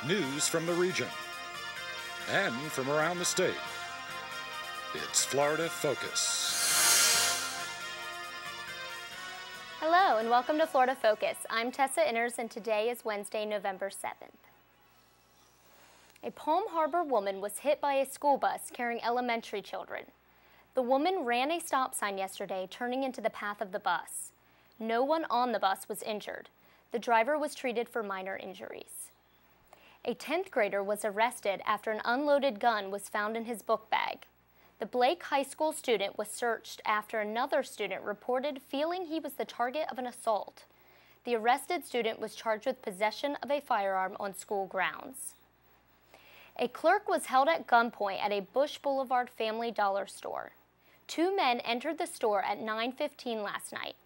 News from the region and from around the state. It's Florida Focus. Hello and welcome to Florida Focus. I'm Tessa Inners and today is Wednesday, November 7th. A Palm Harbor woman was hit by a school bus carrying elementary children. The woman ran a stop sign yesterday, turning into the path of the bus. No one on the bus was injured. The driver was treated for minor injuries. A 10th grader was arrested after an unloaded gun was found in his book bag. The Blake High School student was searched after another student reported feeling he was the target of an assault. The arrested student was charged with possession of a firearm on school grounds. A clerk was held at gunpoint at a Busch Blvd Family Dollar store. Two men entered the store at 9:15 last night.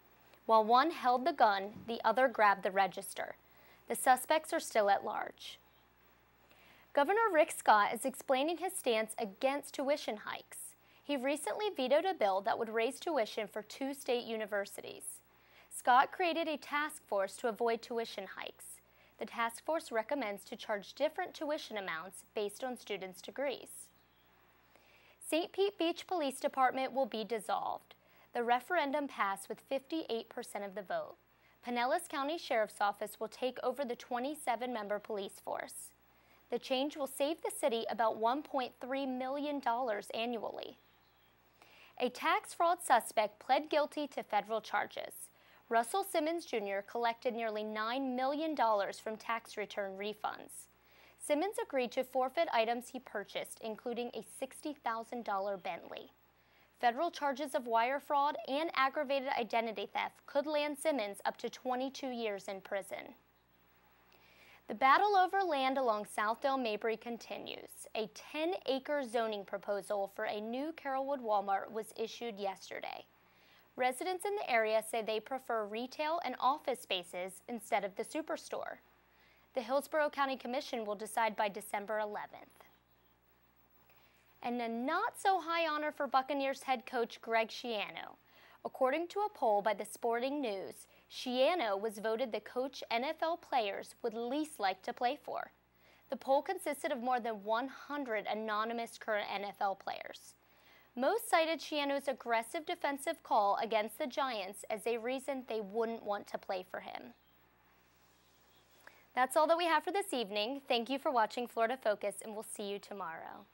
While one held the gun, the other grabbed the register. The suspects are still at large. Governor Rick Scott is explaining his stance against tuition hikes. He recently vetoed a bill that would raise tuition for 2 state universities. Scott created a task force to avoid tuition hikes. The task force recommends to charge different tuition amounts based on students' degrees. St. Pete Beach Police Department will be dissolved. The referendum passed with 58% of the vote. Pinellas County Sheriff's Office will take over the 27-member police force. The change will save the city about $1.3 million annually. A tax fraud suspect pled guilty to federal charges. Russell Simmons Jr. collected nearly $9 million from tax return refunds. Simmons agreed to forfeit items he purchased, including a $60,000 Bentley. Federal charges of wire fraud and aggravated identity theft could land Simmons up to 22 years in prison. The battle over land along South Dale Mabry continues. A 10-acre zoning proposal for a new Carrollwood Walmart was issued yesterday. Residents in the area say they prefer retail and office spaces instead of the superstore. The Hillsborough County Commission will decide by December 11th. And a not-so-high honor for Buccaneers head coach Greg Schiano. According to a poll by the Sporting News, Schiano was voted the coach NFL players would least like to play for. The poll consisted of more than 100 anonymous current NFL players. Most cited Schiano's aggressive defensive call against the Giants as a reason they wouldn't want to play for him. That's all that we have for this evening. Thank you for watching Florida Focus, and we'll see you tomorrow.